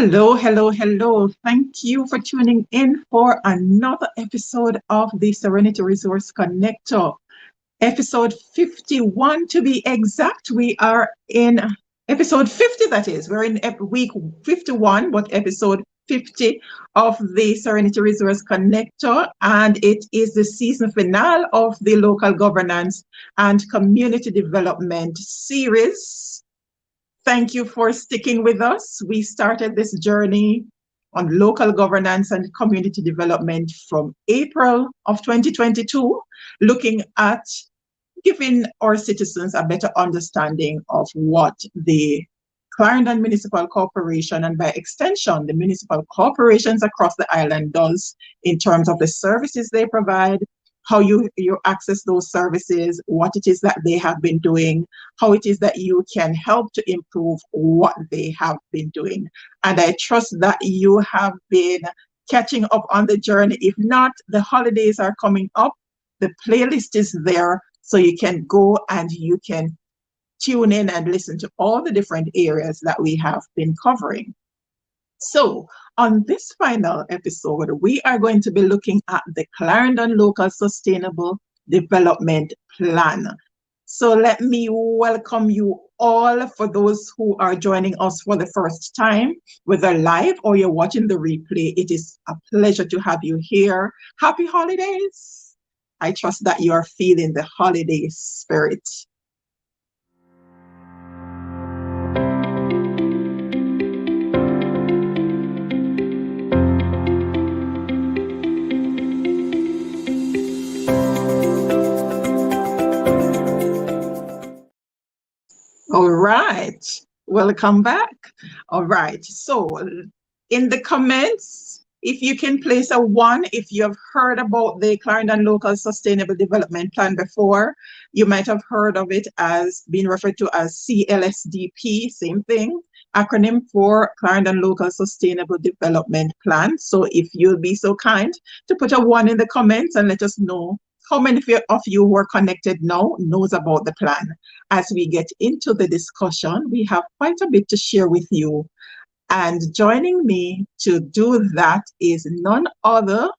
Hello, hello, hello. Thank you for tuning in for another episode of the Serenity Resource Connector. Episode 51 to be exact. We are in episode 50, that is. We're in week 51, but episode 50 of the Serenity Resource Connector. And it is the season finale of the local governance and community development series. Thank you for sticking with us. We started this journey on local governance and community development from April of 2022, looking at giving our citizens a better understanding of what the Clarendon Municipal Corporation, and by extension, the municipal corporations across the island, does in terms of the services they provide, how you access those services, what it is that they have been doing, how it is that you can help to improve what they have been doing. And I trust that you have been catching up on the journey. If not, the holidays are coming up. The playlist is there, so you can go and you can tune in and listen to all the different areas that we have been covering. So on this final episode, we are going to be looking at the Clarendon Local Sustainable Development Plan. So let me welcome you all. For those who are joining us for the first time, whether live or you're watching the replay, it is a pleasure to have you here. Happy holidays. I trust that you are feeling the holiday spirit. All right, welcome back. All right, so in the comments, if you can place a 1 if you have heard about the Clarendon Local Sustainable Development Plan before. You might have heard of it as being referred to as CLSDP, same thing, acronym for Clarendon Local Sustainable Development Plan. So if you'll be so kind to put a 1 in the comments and let us know how many of you who are connected now knows about the plan. As we get into the discussion, we have quite a bit to share with you. And joining me to do that is none other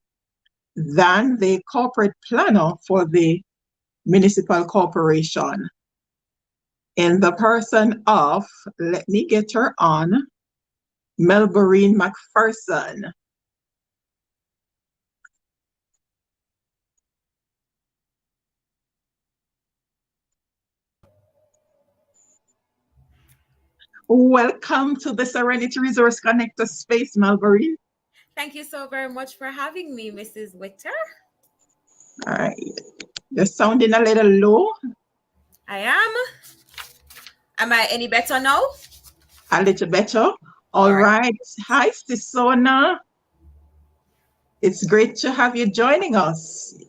than the corporate planner for the municipal corporation, in the person of, let me get her on, Melbourine McPherson. Welcome to the Serenity Resource Connector space, Melbourine. Thank you so very much for having me, Mrs. Witter. All right. You're sounding a little low. I am. Am I any better now? A little better. All right. Hi, Sisona. It's great to have you joining us.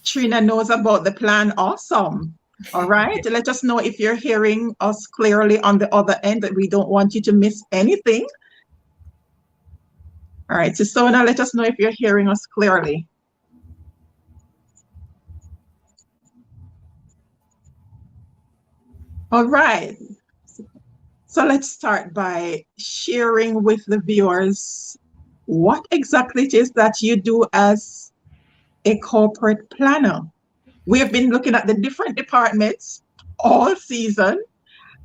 Trina knows about the plan. Awesome. All right. Let us know if you're hearing us clearly on the other end, that we don't want you to miss anything. All right. Sisona, let us know if you're hearing us clearly. All right. So let's start by sharing with the viewers what exactly it is that you do as a corporate planner. We have been looking at the different departments all season,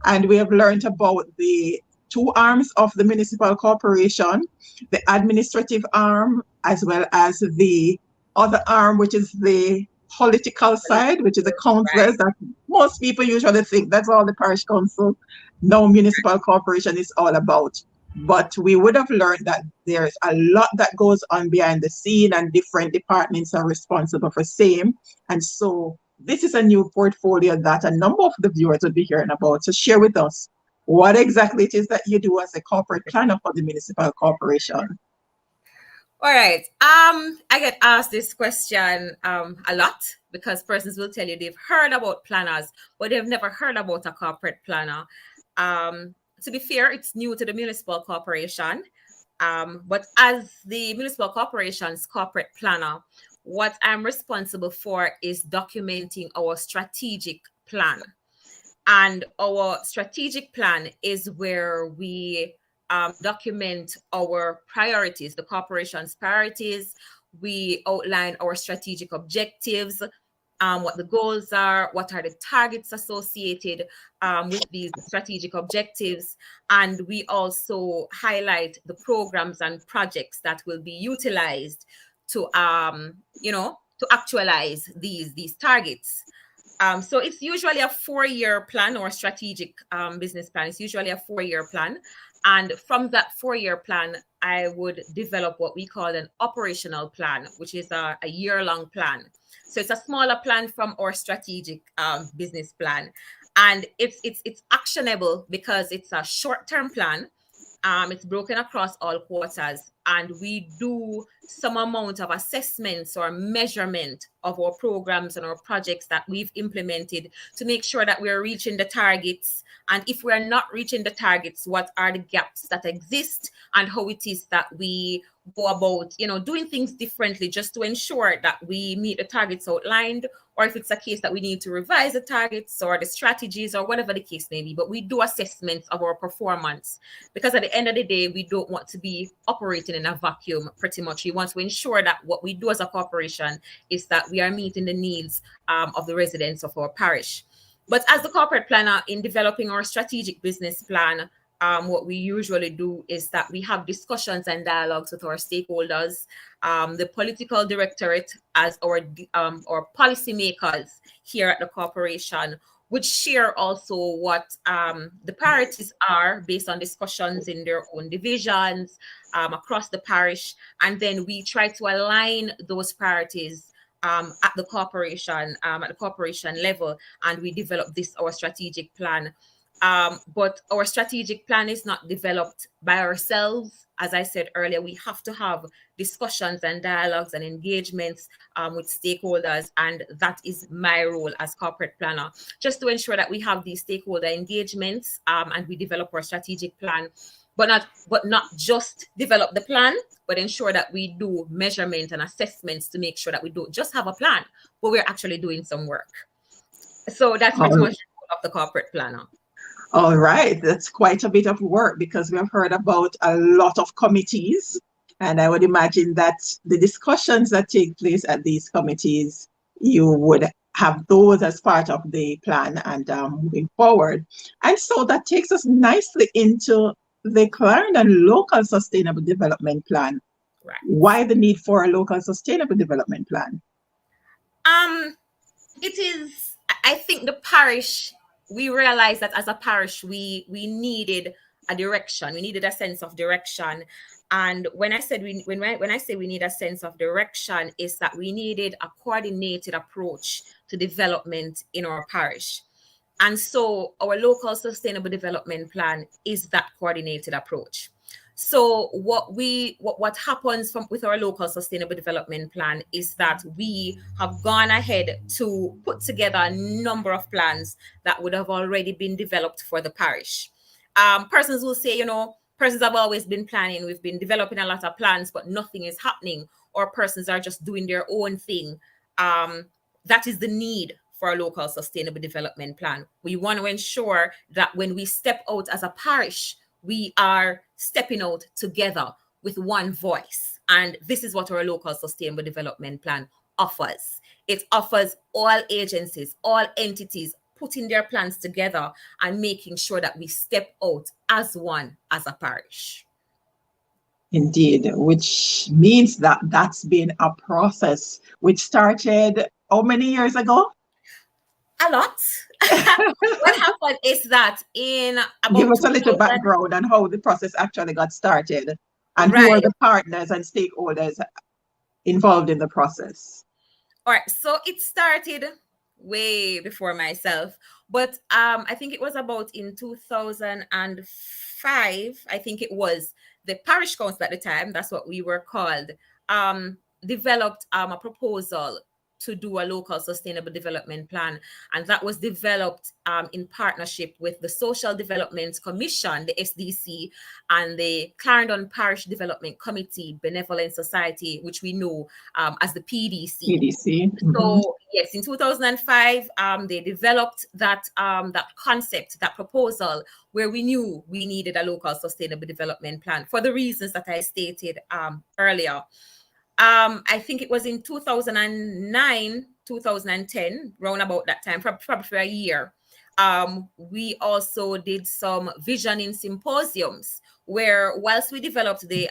and we have learned about the 2 arms of the municipal corporation, the administrative arm, as well as the other arm, which is the political side, which is the councillors. That most people usually think that's all the parish council, no, municipal corporation is all about. But we would have learned that there's a lot that goes on behind the scene, and different departments are responsible for same. And so this is a new portfolio that a number of the viewers will be hearing about. So share with us what exactly it is that you do as a corporate planner for the municipal corporation. All right. I get asked this question a lot, because persons will tell you they've heard about planners, but they've never heard about a corporate planner. To be fair, it's new to the municipal corporation. But as the municipal corporation's corporate planner, what I'm responsible for is documenting our strategic plan. And our strategic plan is where we document our priorities, the corporation's priorities. We outline our strategic objectives, what the goals are, what are the targets associated with these strategic objectives. And we also highlight the programs and projects that will be utilized to, to actualize these targets. So it's usually a 4-year plan or strategic business plan. It's usually a 4-year plan. And from that 4-year plan, I would develop what we call an operational plan, which is a year-long plan. So it's a smaller plan from our strategic business plan. And it's actionable because it's a short-term plan. It's broken across all quarters, and we do some amount of assessments or measurement of our programs and our projects that we've implemented to make sure that we're reaching the targets. And if we're not reaching the targets, what are the gaps that exist, and how it is that we go about, doing things differently just to ensure that we meet the targets outlined, or if it's a case that we need to revise the targets or the strategies or whatever the case may be. But we do assessments of our performance, because at the end of the day, we don't want to be operating in a vacuum. Pretty much, we want to ensure that what we do as a corporation is that we are meeting the needs of the residents of our parish. But as the corporate planner, in developing our strategic business plan, what we usually do is that we have discussions and dialogues with our stakeholders, the political directorate, as our policymakers here at the corporation, would share also what the priorities are based on discussions in their own divisions across the parish. And then we try to align those priorities at the corporation level, and we develop our strategic plan. But our strategic plan is not developed by ourselves. As I said earlier, we have to have discussions and dialogues and engagements with stakeholders. And that is my role as corporate planner, just to ensure that we have these stakeholder engagements and we develop our strategic plan, but not just develop the plan, but ensure that we do measurement and assessments to make sure that we don't just have a plan, but we're actually doing some work. So that's pretty much the role of the corporate planner. All right, that's quite a bit of work, because we have heard about a lot of committees, and I would imagine that the discussions that take place at these committees, you would have those as part of the plan and moving forward. And so that takes us nicely into the Clarendon Local Sustainable Development Plan. Right. Why the need for a local sustainable development plan? It is, I think the parish, we realized that as a parish, we needed a direction. We needed a sense of direction. And when I say we need a sense of direction, is that we needed a coordinated approach to development in our parish. And so our local sustainable development plan is that coordinated approach. So what happens with our local sustainable development plan is that we have gone ahead to put together a number of plans that would have already been developed for the parish. Persons will say, persons have always been planning. We've been developing a lot of plans, but nothing is happening, or persons are just doing their own thing. That is the need for a local sustainable development plan. We want to ensure that when we step out as a parish, we are stepping out together with one voice. And this is what our local sustainable development plan offers. It offers all agencies, all entities putting their plans together and making sure that we step out as one, as a parish. Indeed, which means that that's been a process which started how many years ago? A lot. What happened is that in about give us a little background on how the process actually got started, and right. who are the partners and stakeholders involved in the process. All right, so it started way before myself, but I think it was about in 2005. I think it was the parish council at the time, that's what we were called, developed a proposal to do a local sustainable development plan. And that was developed in partnership with the Social Development Commission, the SDC, and the Clarendon Parish Development Committee Benevolent Society, which we know as the PDC. PDC. So yes, in 2005, they developed that concept, that proposal, where we knew we needed a local sustainable development plan for the reasons that I stated earlier. I think it was in 2009, 2010, round about that time, probably for a year. We also did some visioning symposiums where, whilst we developed the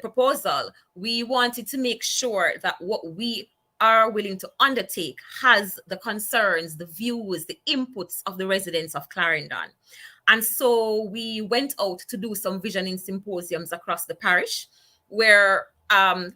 proposal, we wanted to make sure that what we are willing to undertake has the concerns, the views, the inputs of the residents of Clarendon. And so we went out to do some visioning symposiums across the parish, where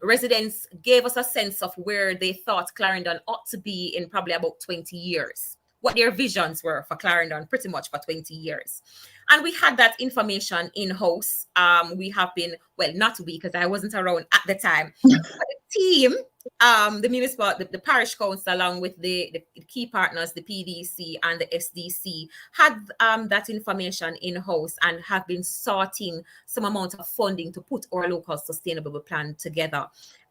residents gave us a sense of where they thought Clarendon ought to be in probably about 20 years, what their visions were for Clarendon pretty much for 20 years. And we had that information in-house. We have been, well, not we, because I wasn't around at the time, but the team, the municipal, the parish council, along with the key partners, the PDC and the SDC, had that information in-house and have been sorting some amount of funding to put our local sustainable plan together.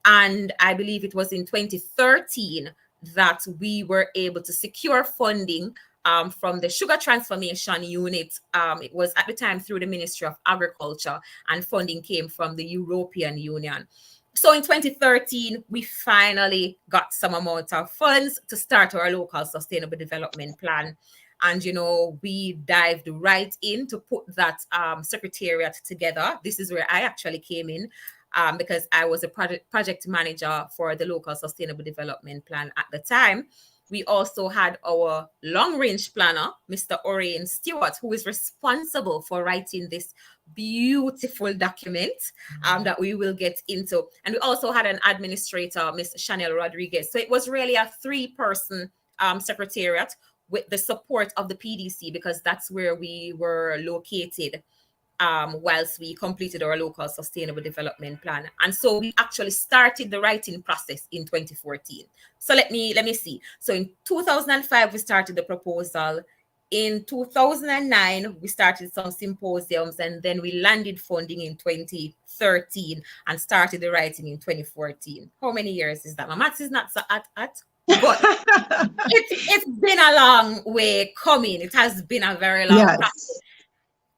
And I believe it was in 2013 that we were able to secure funding from the Sugar Transformation Unit. It was at the time through the Ministry of Agriculture, and funding came from the European Union. So in 2013, we finally got some amount of funds to start our local sustainable development plan. And, we dived right in to put that secretariat together. This is where I actually came in, because I was a project manager for the local sustainable development plan at the time. We also had our long-range planner, Mr. Orion Stewart, who is responsible for writing this beautiful document that we will get into. And we also had an administrator, Ms. Chanel Rodriguez. So it was really a three-person secretariat with the support of the PDC, because that's where we were located whilst we completed our local sustainable development plan. And so we actually started the writing process in 2014. So let me see. So in 2005, we started the proposal. In 2009, we started some symposiums, and then we landed funding in 2013 and started the writing in 2014. How many years is that? My maths is not so at, but it's been a long way coming. It has been a very long process.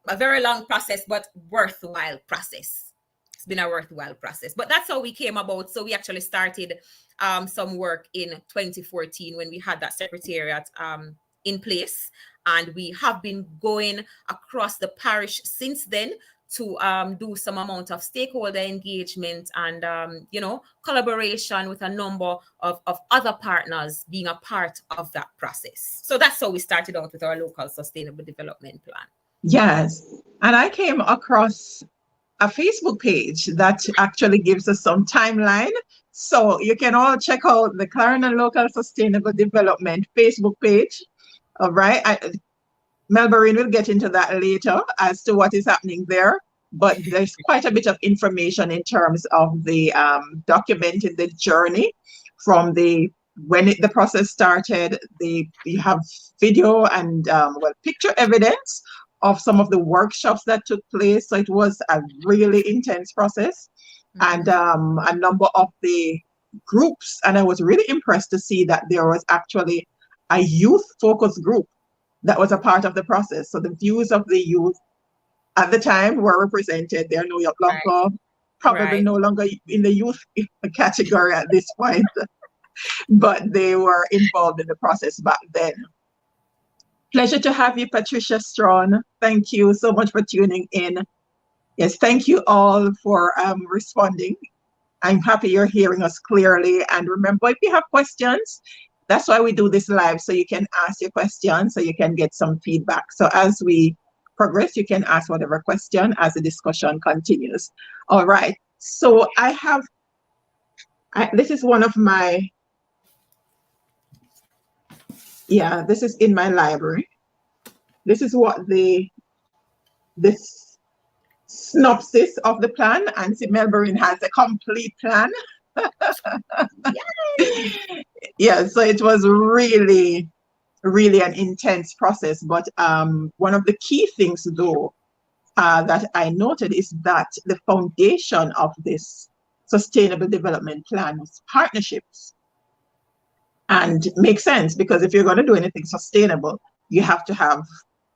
A very long process, but worthwhile process. It's been a worthwhile process. But that's how we came about. So we actually started some work in 2014 when we had that secretariat in place. And we have been going across the parish since then to do some amount of stakeholder engagement and, collaboration with a number of other partners being a part of that process. So that's how we started out with our local sustainable development plan. Yes. And I came across a Facebook page that actually gives us some timeline. So you can all check out the Clarendon Local Sustainable Development Facebook page. All right. Melbourne will get into that later as to what is happening there. But there's quite a bit of information in terms of the documenting the journey from when the process started. You have video and picture evidence of some of the workshops that took place. So it was a really intense process, and a number of the groups. And I was really impressed to see that there was actually a youth focus group that was a part of the process. So the views of the youth at the time were represented. They're no longer, probably no longer in the youth category at this point, but they were involved in the process back then. Pleasure to have you, Patricia Strawn. Thank you so much for tuning in. Yes, thank you all for responding. I'm happy you're hearing us clearly. And remember, if you have questions, that's why we do this live, so you can ask your questions, so you can get some feedback. So as we progress, you can ask whatever question as the discussion continues. All right. So this is one of my, this is in my library. This is what this synopsis of the plan, and see, Melbourne has a complete plan. Yeah, so it was really, really an intense process. But one of the key things, though, that I noted is that the foundation of this sustainable development plan was partnerships. And it makes sense because if you're going to do anything sustainable, you have to have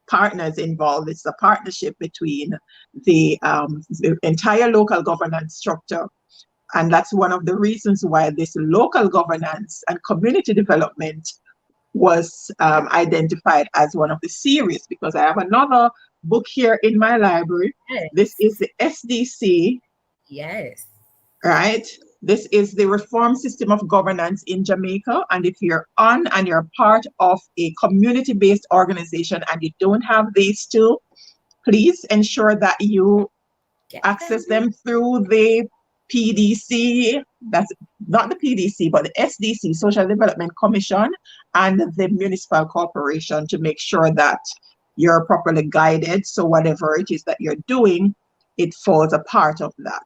partners involved. It's a partnership between the entire local governance structure. And that's one of the reasons why this local governance and community development was identified as one of the series, because I have another book here in my library. This Yes. is the SDC, Yes. right? This is the Reform System of Governance in Jamaica. And if you're on and you're part of a community-based organization and you don't have these two, please ensure that you Get access them. them through the PDC, that's not the PDC, but the SDC, Social Development Commission, and the Municipal Corporation, to make sure that you're properly guided. So whatever it is that you're doing, it falls a part of that.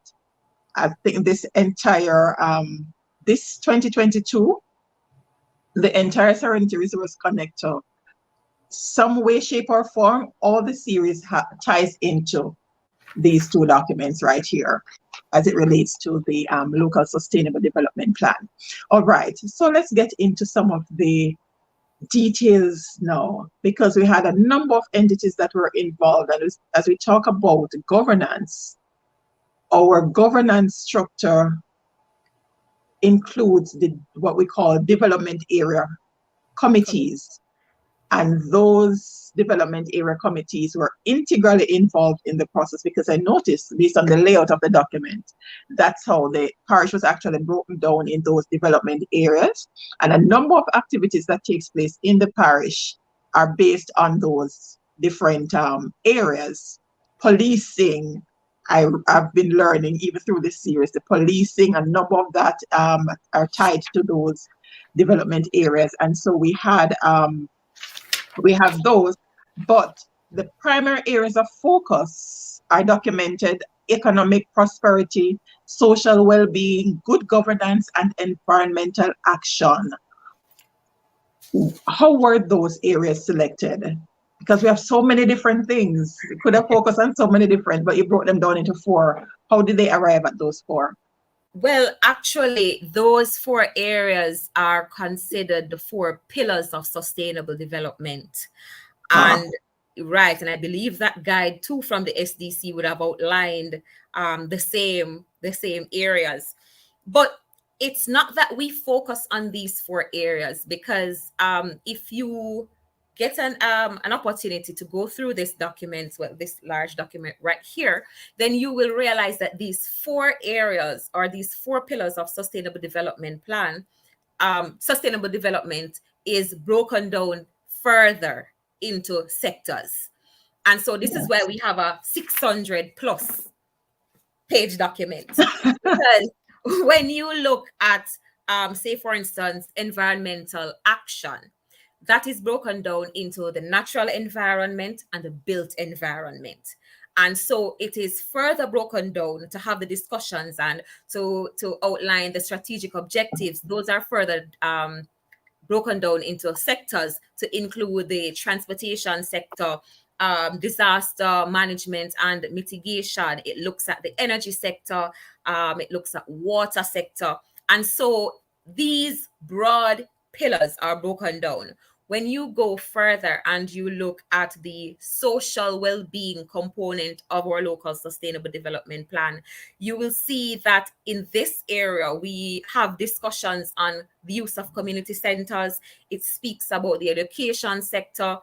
I think this entire, this 2022, the entire Serenity Resource Connector, some way, shape, or form, all the series ties into these two documents right here as it relates to the local sustainable development plan. All right, so let's get into some of the details now, because we had a number of entities that were involved. And as we talk about governance, our governance structure includes what we call development area committees. And those development area committees were integrally involved in the process, because I noticed, based on the layout of the document, that's how the parish was actually broken down in those development areas. And a number of activities that takes place in the parish are based on those different areas. Policing, I've been learning even through this series, the policing, a number of that are tied to those development areas. And so we have those, but the primary areas of focus are documented: economic prosperity, social well-being, good governance, and environmental action. How were those areas selected? Because we have so many different things. We could have focused on so many different, but you broke them down into four. How did they arrive at those four? Well, actually, those four areas are considered the four pillars of sustainable development. And right, and I believe that guide too from the SDC would have outlined the same areas. But it's not that we focus on these four areas, because if you get an opportunity to go through this document, well, this large document right here, then you will realize that these four areas, or these four pillars of sustainable development plan, sustainable development is broken down further into sectors. And so this is why we have a 600 plus page document. Because when you look at, say, for instance, environmental action, that is broken down into the natural environment and the built environment. And so it is further broken down to have the discussions and to outline the strategic objectives. Those are further broken down into sectors to include the transportation sector, disaster management and mitigation. It looks at the energy sector, it looks at water sector. And so these broad pillars are broken down. When you go further and you look at the social well-being component of our local sustainable development plan, you will see that in this area, we have discussions on the use of community centers. It speaks about the education sector.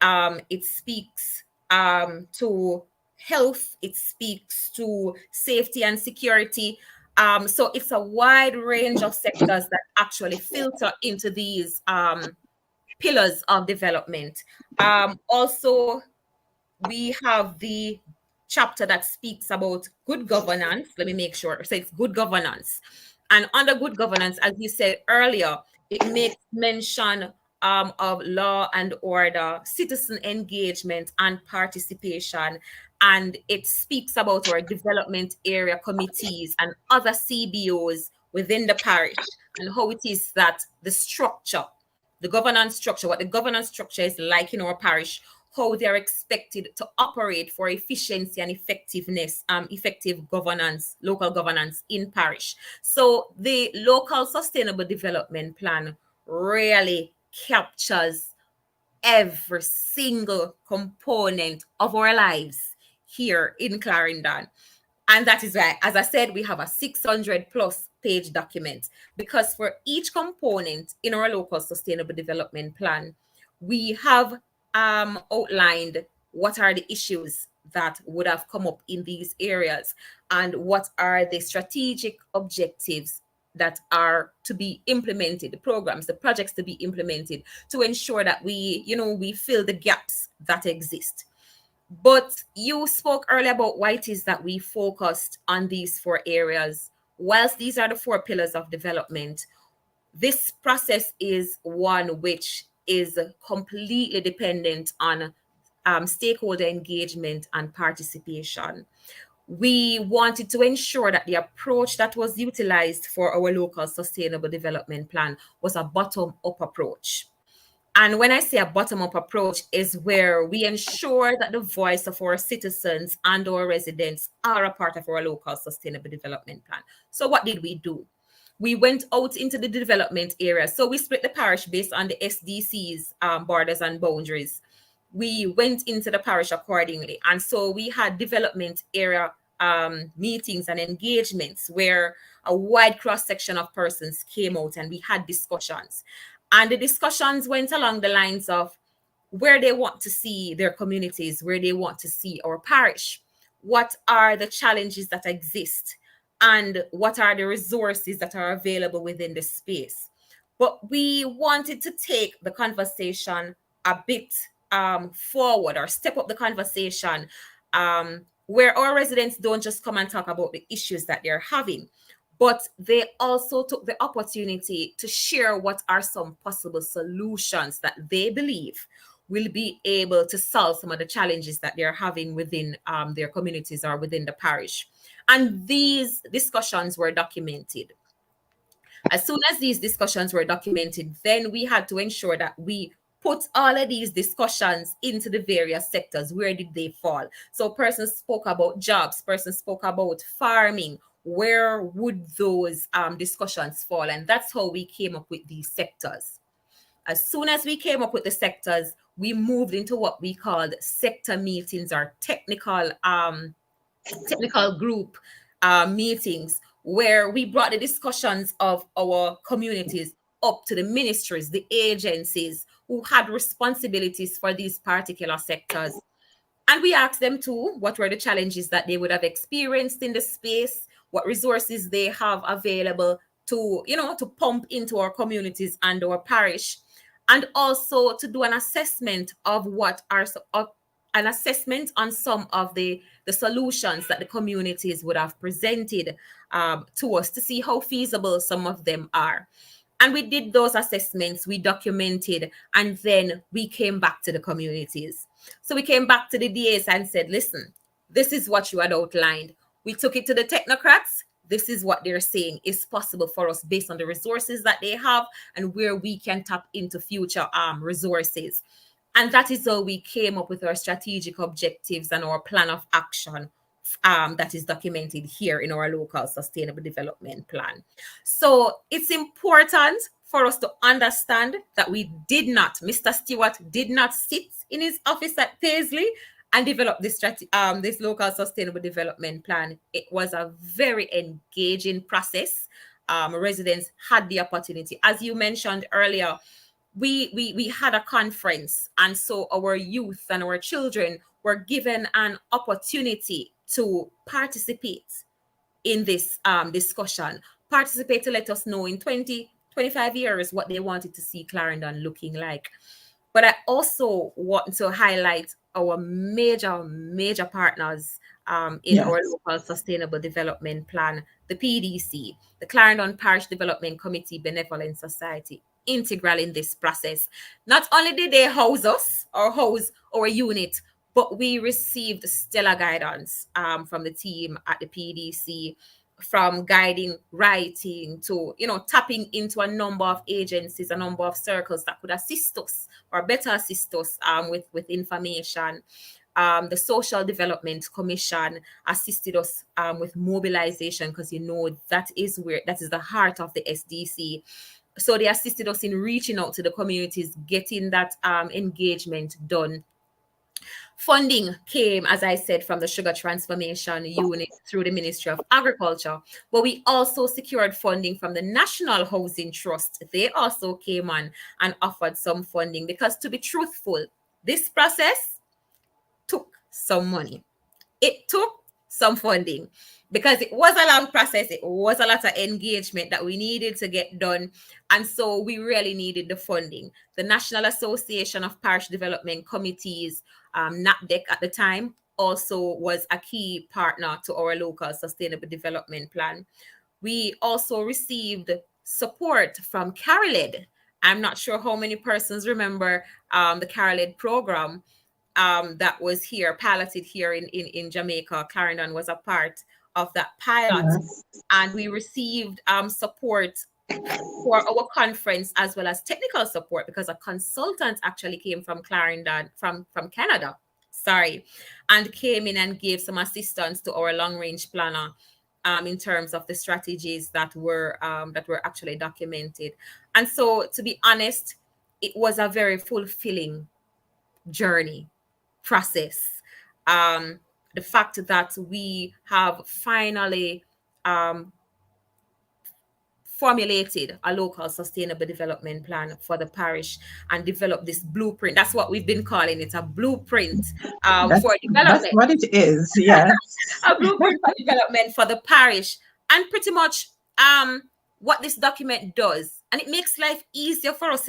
It speaks to health. It speaks to safety and security. So it's a wide range of sectors that actually filter into these pillars of development. Also, we have the chapter that speaks about good governance. Let me make sure. So it's good governance. And under good governance, as you said earlier, it makes mention of law and order, citizen engagement, and participation. And it speaks about our development area committees and other CBOs within the parish, and how it is that the structure, the governance structure, what the governance structure is like in our parish, how they're expected to operate for efficiency and effectiveness, effective governance, local governance in parish. So the local sustainable development plan really captures every single component of our lives here in Clarendon. And that is why, as I said, we have a 600 plus page document, because for each component in our local sustainable development plan, we have outlined what are the issues that would have come up in these areas, and what are the strategic objectives that are to be implemented, the programs, the projects to be implemented to ensure that we fill the gaps that exist. But you spoke earlier about why it is that we focused on these four areas. Whilst these are the four pillars of development, this process is one which is completely dependent on stakeholder engagement and participation. We wanted to ensure that the approach that was utilized for our local sustainable development plan was a bottom-up approach. And when I say a bottom-up approach, is where we ensure that the voice of our citizens and our residents are a part of our local sustainable development plan. So what did we do? We went out into the development area. So we split the parish based on the SDC's borders and boundaries. We went into the parish accordingly. And so we had development area meetings and engagements where a wide cross-section of persons came out, and we had discussions. And the discussions went along the lines of where they want to see their communities, where they want to see our parish, what are the challenges that exist, and what are the resources that are available within the space. But we wanted to take the conversation a bit forward, or step up the conversation, where our residents don't just come and talk about the issues that they're having, but they also took the opportunity to share what are some possible solutions that they believe will be able to solve some of the challenges that they're having within their communities or within the parish. And these discussions were documented. As soon as these discussions were documented, then we had to ensure that we put all of these discussions into the various sectors. Where did they fall? So persons spoke about jobs, persons spoke about farming. Where would those discussions fall? And that's how we came up with these sectors. As soon as we came up with the sectors, we moved into what we called sector meetings, or technical group meetings, where we brought the discussions of our communities up to the ministries, the agencies who had responsibilities for these particular sectors. And we asked them too, what were the challenges that they would have experienced in the space, what resources they have available to, to pump into our communities and our parish, and also to do an assessment of an assessment on some of the solutions that the communities would have presented to us, to see how feasible some of them are. And we did those assessments, we documented, and then we came back to the communities. So we came back to the DAs and said, listen, this is what you had outlined. We took it to the technocrats. This is what they're saying is possible for us based on the resources that they have and where we can tap into future resources. And that is how we came up with our strategic objectives and our plan of action that is documented here in our local sustainable development plan. So it's important for us to understand that Mr. Stewart did not sit in his office at Paisley and develop this local sustainable development plan. It was a very engaging process. Residents had the opportunity, as you mentioned earlier. We had a conference, and so our youth and our children were given an opportunity to participate in this discussion, participate to let us know in 25 years what they wanted to see Clarendon looking like. But I also want to highlight our major partners in our local sustainable development plan, the PDC, the Clarendon Parish Development Committee Benevolent Society, integral in this process. Not only did they house us or house our unit, but we received stellar guidance from the team at the PDC. from guiding writing to, tapping into a number of agencies, a number of circles that could assist us or better assist us with information. The Social Development Commission assisted us with mobilization, because that is the heart of the SDC. So they assisted us in reaching out to the communities, getting that engagement done. Funding came, as I said, from the Sugar Transformation Unit through the Ministry of Agriculture, but we also secured funding from the National Housing Trust. They also came on and offered some funding, because, to be truthful, this process took some money. It took some funding, because it was a long process. It was a lot of engagement that we needed to get done. And so we really needed the funding. The National Association of Parish Development Committees, NAPDEC at the time, also was a key partner to our local sustainable development plan. We also received support from CARILED. I'm not sure how many persons remember the CARILED program that was piloted here in Jamaica. Clarendon was a part of that pilot. Yes. And we received support for our conference, as well as technical support, because a consultant actually came from Clarendon, from Canada, and came in and gave some assistance to our long-range planner in terms of the strategies that were actually documented. And so, to be honest, it was a very fulfilling journey process. The fact that we have finally formulated a local sustainable development plan for the parish and developed this blueprint. That's what we've been calling it, a blueprint for development. That's what it is, yes. A blueprint for development for the parish. And pretty much what this document does, and it makes life easier for us,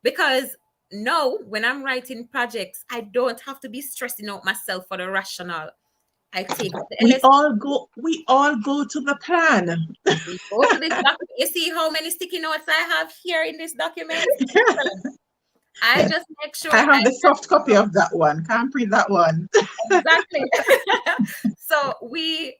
because now when I'm writing projects, I don't have to be stressing out myself for the rationale. I take we all go to the plan. We go to this document. You see how many sticky notes I have here in this document? I just make sure I have the soft copy of that one. Can't print that one. Exactly. So we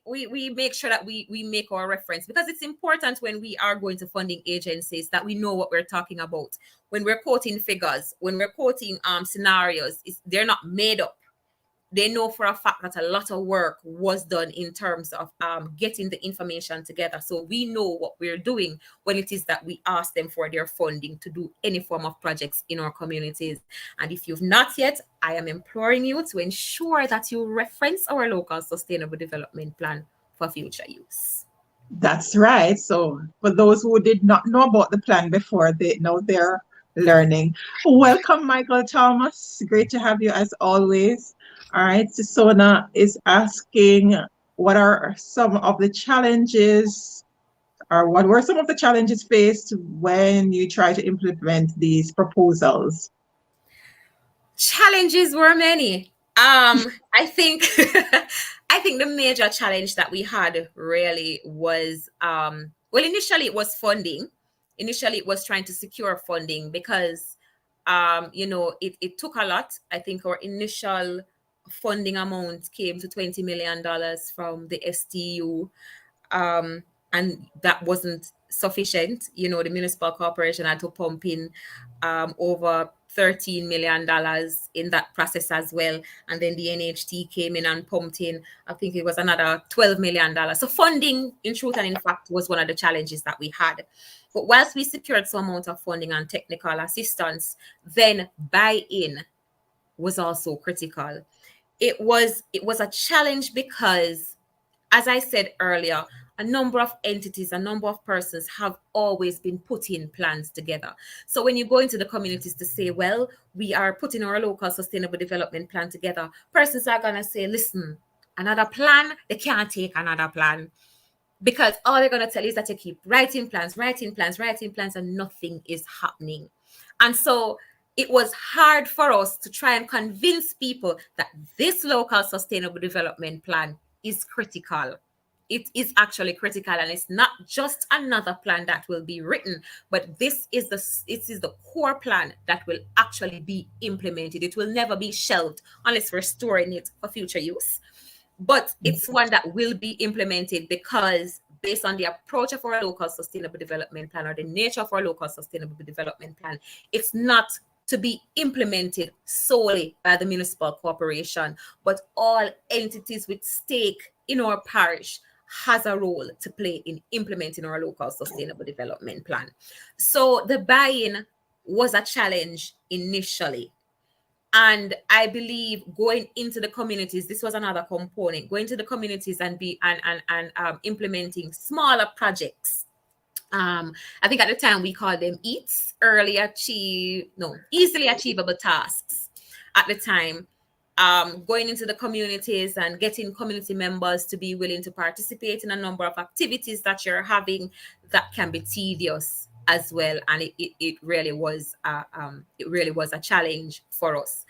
make sure that we make our reference, because it's important when we are going to funding agencies that we know what we're talking about. When we're quoting figures, when we're quoting scenarios, they're not made up. They know for a fact that a lot of work was done in terms of getting the information together. So we know what we're doing when it is that we ask them for their funding to do any form of projects in our communities. And if you've not yet, I am imploring you to ensure that you reference our local sustainable development plan for future use. That's right. So for those who did not know about the plan before, they're learning. Welcome, Michael Thomas. Great to have you as always. All right, Sona is asking, what are some of the challenges, or what were some of the challenges faced when you try to implement these proposals? Challenges were many. I think I think the major challenge that we had really was initially it was funding. Initially it was trying to secure funding, because it took a lot. I think our initial funding amount came to $20 million from the STU, and that wasn't sufficient. The municipal corporation had to pump in over $13 million in that process as well, and then the NHT came in and pumped in, I think it was another $12 million. So funding, in truth and in fact, was one of the challenges that we had. But whilst we secured some amount of funding and technical assistance, then buy-in was also critical. It was a challenge because, as I said earlier, a number of entities, a number of persons have always been putting plans together. So when you go into the communities to say, well, we are putting our local sustainable development plan together, persons are going to say, listen, another plan, they can't take another plan. Because all they're going to tell you is that you keep writing plans, and nothing is happening. And so it was hard for us to try and convince people that this local sustainable development plan is critical. It is actually critical, and it's not just another plan that will be written, but this is the core plan that will actually be implemented. It will never be shelved unless we're storing it for future use. But it's one that will be implemented, because based on the approach of our local sustainable development plan or the nature of our local sustainable development plan, it's not to be implemented solely by the municipal corporation, but all entities with stake in our parish has a role to play in implementing our local sustainable development plan. So the buy-in was a challenge initially. And I believe going into the communities, this was another component, going to the communities and implementing smaller projects. I think at the time we called them EATs, easily achievable tasks at the time. Going into the communities and getting community members to be willing to participate in a number of activities that you're having that can be tedious as well, and it really was a challenge for us.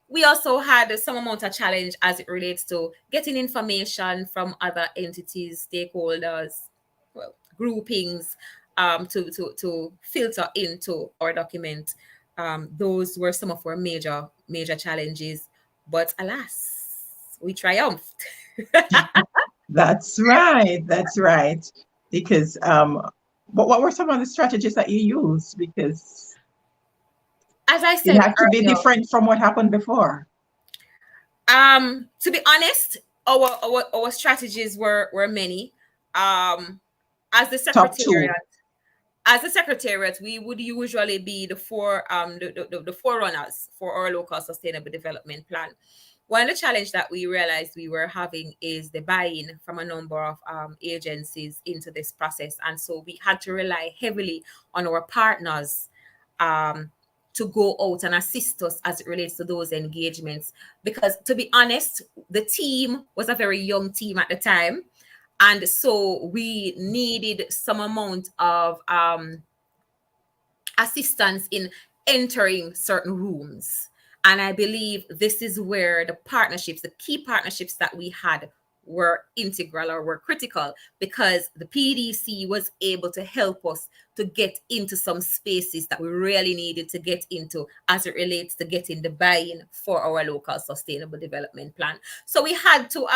We also had some amount of challenge as it relates to getting information from other entities, stakeholders, groupings, to filter into our document. Those were some of our major challenges, but alas, we triumphed. That's right. That's right. Because but what were some of the strategies that you used? Because as I it said had to be earlier, different from what happened before. To be honest, our strategies were many. As the Top two. secretariat, we would usually be the forerunners for our local sustainable development plan. One of the challenge that we realized we were having is the buy-in from a number of agencies into this process, and so we had to rely heavily on our partners to go out and assist us as it relates to those engagements. Because to be honest, the team was a very young team at the time. And so we needed some amount of assistance in entering certain rooms. And I believe this is where the key partnerships that we had were integral or were critical, because the PDC was able to help us to get into some spaces that we really needed to get into as it relates to getting the buy-in for our local sustainable development plan. So we had to,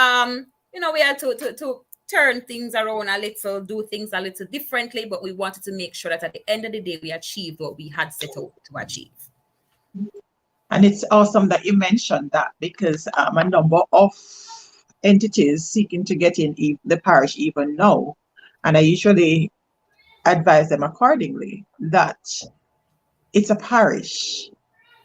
to turn things around a little, do things a little differently, but we wanted to make sure that at the end of the day, we achieved what we had set out to achieve. And it's awesome that you mentioned that, because a number of entities seeking to get in the parish even now, and I usually advise them accordingly, that it's a parish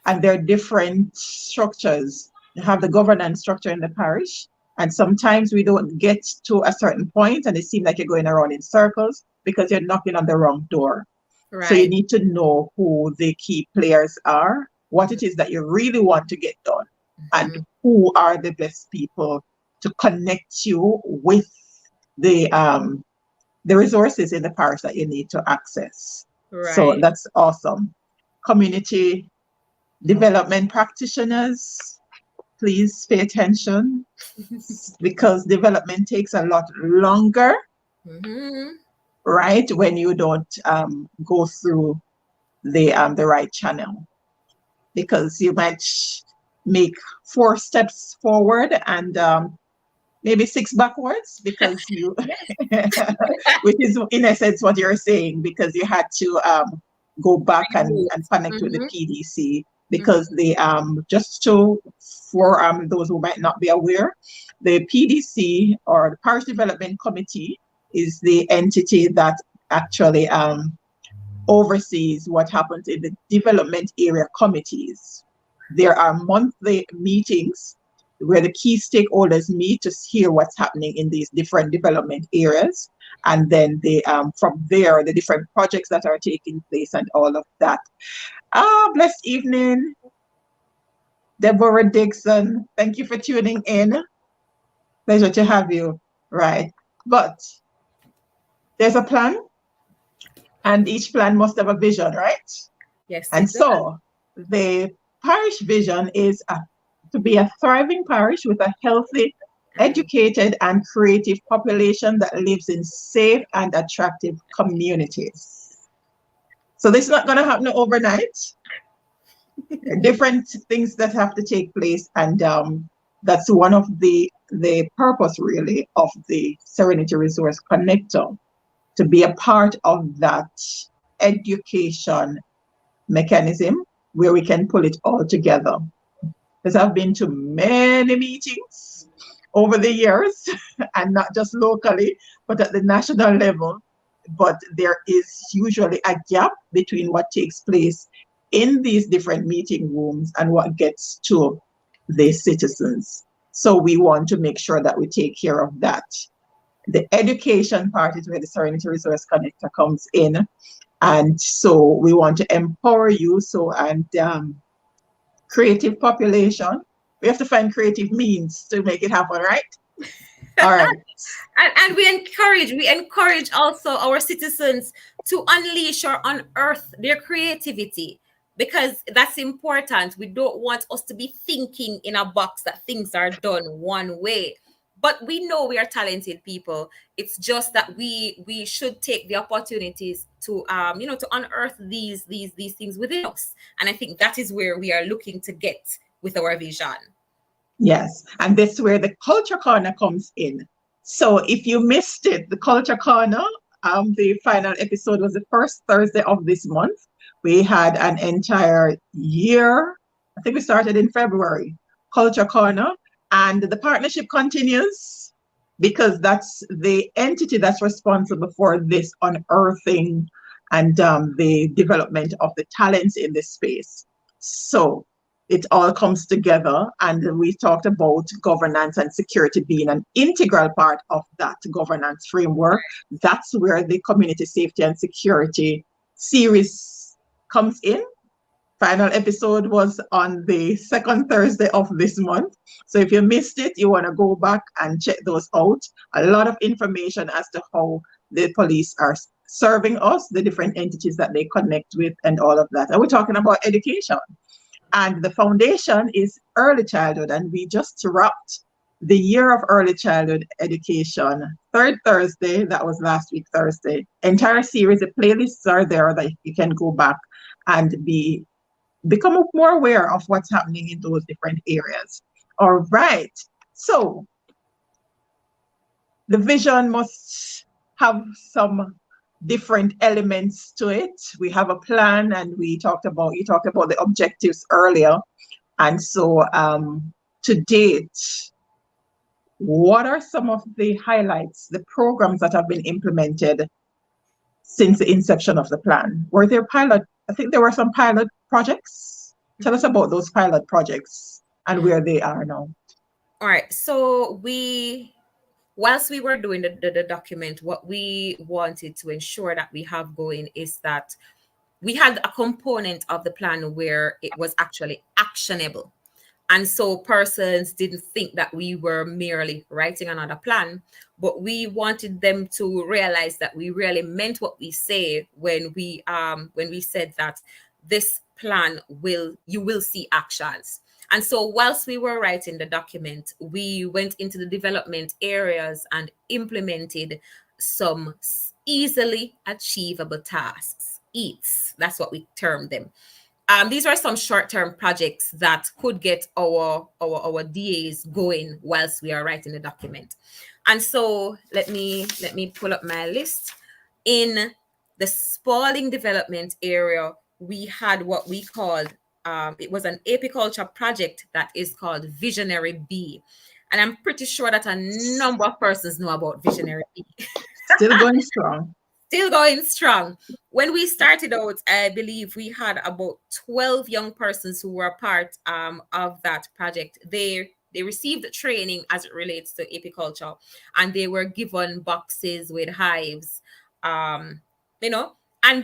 and there are different structures. You have the governance structure in the parish, and sometimes we don't get to a certain point and it seems like you're going around in circles because you're knocking on the wrong door. Right. So you need to know who the key players are, what it is that you really want to get done, and who are the best people to connect you with the resources in the parish that you need to access. Right. So that's awesome. Community development practitioners, please pay attention, because development takes a lot longer, right, when you don't go through the right channel, because you might make 4 steps forward and maybe 6 backwards, because you which is in essence what you're saying, because you had to go back and connect with the PDC, because the for those who might not be aware, the PDC, or the Parish Development Committee, is the entity that actually oversees what happens in the development area committees. There are monthly meetings where the key stakeholders meet to hear what's happening in these different development areas, and then they from there, the different projects that are taking place and all of that. Blessed evening, Deborah Dixon. Thank you for tuning in. Pleasure to have you. Right, but there's a plan, and each plan must have a vision, right? Yes. And so the parish vision is to be a thriving parish with a healthy, educated, and creative population that lives in safe and attractive communities. So this is not going to happen overnight. There are different things that have to take place, and That's one of the purpose really of the Serenity Resource Connector, to be a part of that education mechanism where we can pull it all together. Because I've been to many meetings over the years, and not just locally, but at the national level. But there is usually a gap between what takes place in these different meeting rooms and what gets to the citizens. So we want to make sure that we take care of that. The education part is where the Serenity Resource Connector comes in. And so we want to empower you. So, and creative population, we have to find creative means to make it happen, right? All right. And we encourage also our citizens to unleash or unearth their creativity, because that's important. We don't want us to be thinking in a box that things are done one way. But we know we are talented people. It's just that we should take the opportunities to to unearth these things within us. And I think that is where we are looking to get with our vision. Yes, and this is where the Culture Corner comes in. So if you missed it, the Culture Corner, the final episode was the first Thursday of this month. We had an entire year. I think we started in February, Culture Corner, and the partnership continues because that's the entity that's responsible for this unearthing and the development of the talents in this space. So it all comes together, and we talked about governance and security being an integral part of that governance framework. That's where the community safety and security series comes in. Final episode was on the second Thursday of this month. So if you missed it, you want to go back and check those out. A lot of information as to how the police are serving us, the different entities that they connect with, and all of that. And we're talking about education. And the foundation is early childhood, and we just wrapped the year of early childhood education. Third Thursday, that was last week Thursday. Entire series, the playlists are there that you can go back and become more aware of what's happening in those different areas. All right. So the vision must have some different elements to it. We have a plan, and you talked about the objectives earlier. And so to date, what are some of the highlights, the programs that have been implemented since the inception of the plan? Were there I think there were some pilot projects. Tell us about those pilot projects and where they are now. All right. So whilst we were doing the document, what we wanted to ensure that we have going is that we had a component of the plan where it was actually actionable. And so persons didn't think that we were merely writing another plan, but we wanted them to realize that we really meant what we say when we said that this plan you will see actions. And so whilst we were writing the document, we went into the development areas and implemented some easily achievable tasks. EATs, that's what we termed them. These are some short-term projects that could get our DAs going whilst we are writing the document. And so let me pull up my list. In the Spalding development area, we had what we called it was an apiculture project that is called Visionary Bee. And I'm pretty sure that a number of persons know about Visionary Bee. Still going strong. Still going strong. When we started out, I believe we had about 12 young persons who were part of that project. They received training as it relates to apiculture, and they were given boxes with hives, and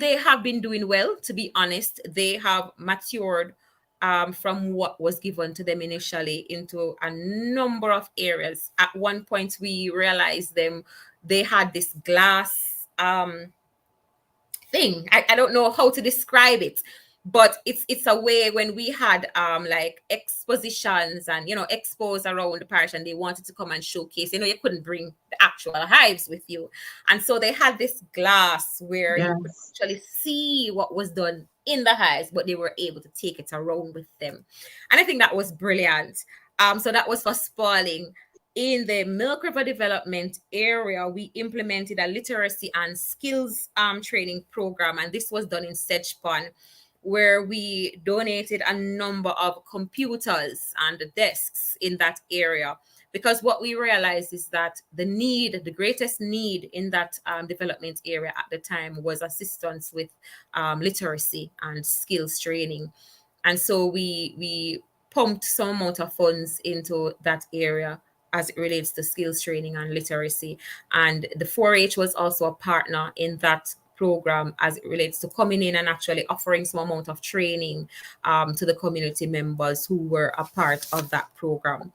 they have been doing well, to be honest. They have matured from what was given to them initially into a number of areas. At one point, we realized they had this glass thing. I don't know how to describe it, but it's a way when we had like expositions and expos around the parish, and they wanted to come and showcase, you couldn't bring the actual hives with you, and so they had this glass where you could actually see what was done in the hives, but they were able to take it around with them. And I think that was brilliant. So that was for Spalding. In the Milk River Development area, we implemented a literacy and skills training program, and this was done in Sedgepan, where we donated a number of computers and desks in that area. Because what we realized is that the greatest need in that development area at the time was assistance with literacy and skills training. And so we pumped some amount of funds into that area as it relates to skills training and literacy. And the 4-H was also a partner in that program as it relates to coming in and actually offering some amount of training to the community members who were a part of that program.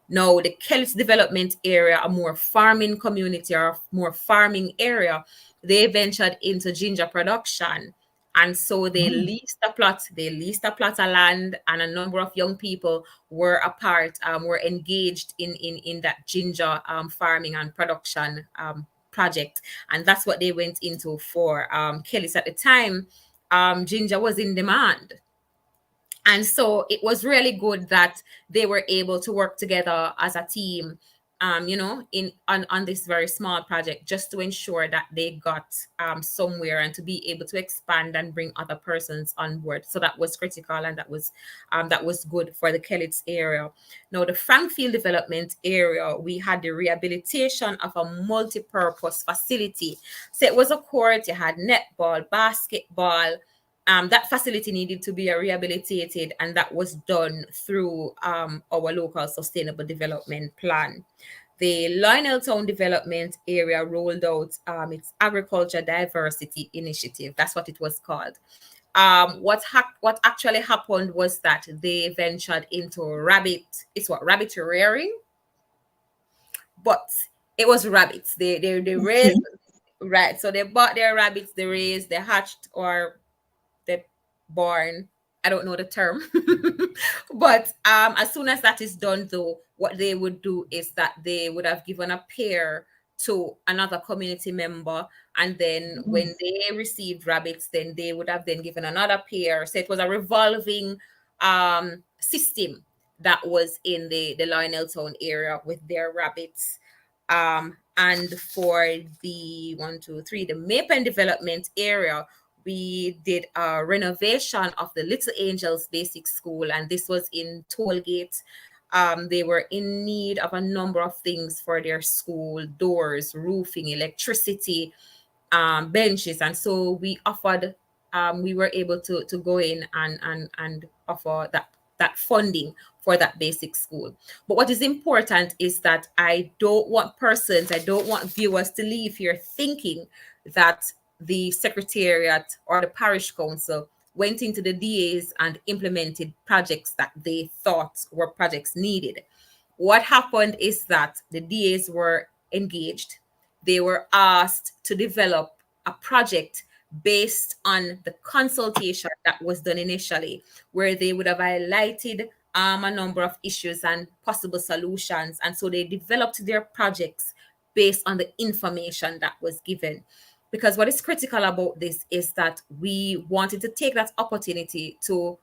Now, the Kelly's development area, a more farming community or a more farming area, they ventured into ginger production. And so they leased a plot of land, and a number of young people were were engaged in that ginger farming and production project. And that's what they went into for Kelly's at the time. Ginger was in demand. And so it was really good that they were able to work together as a team, on this very small project, just to ensure that they got somewhere and to be able to expand and bring other persons on board. So that was critical, and that was good for the Kellits area. Now, the Frankfield development area, we had the rehabilitation of a multi-purpose facility. So it was a court, you had netball, basketball. That facility needed to be rehabilitated, and that was done through our local sustainable development plan. The Lioneltown development area rolled out its agriculture diversity initiative. That's what it was called. What actually happened was that they ventured into rabbit rearing, but it was rabbits. They raised, right. So they bought their rabbits, they raised, they hatched, or the born, I don't know the term. But as soon as that is done, though, what they would do is that they would have given a pair to another community member, and then when they received rabbits, then they would have then given another pair. So it was a revolving system that was in the Lioneltown area with their rabbits. And for the the Mapen development area, we did a renovation of the Little Angels Basic School, and this was in Tollgate. They were in need of a number of things for their school: doors, roofing, electricity, benches. And so we offered, we were able to go in and offer that funding for that basic school. But what is important is that I don't want viewers to leave here thinking that the secretariat or the parish council went into the DAs and implemented projects that they thought were projects needed. What happened is that the DAs were engaged. They were asked to develop a project based on the consultation that was done initially, where they would have highlighted a number of issues and possible solutions. And so they developed their projects based on the information that was given. Because what is critical about this is that we wanted to take that opportunity to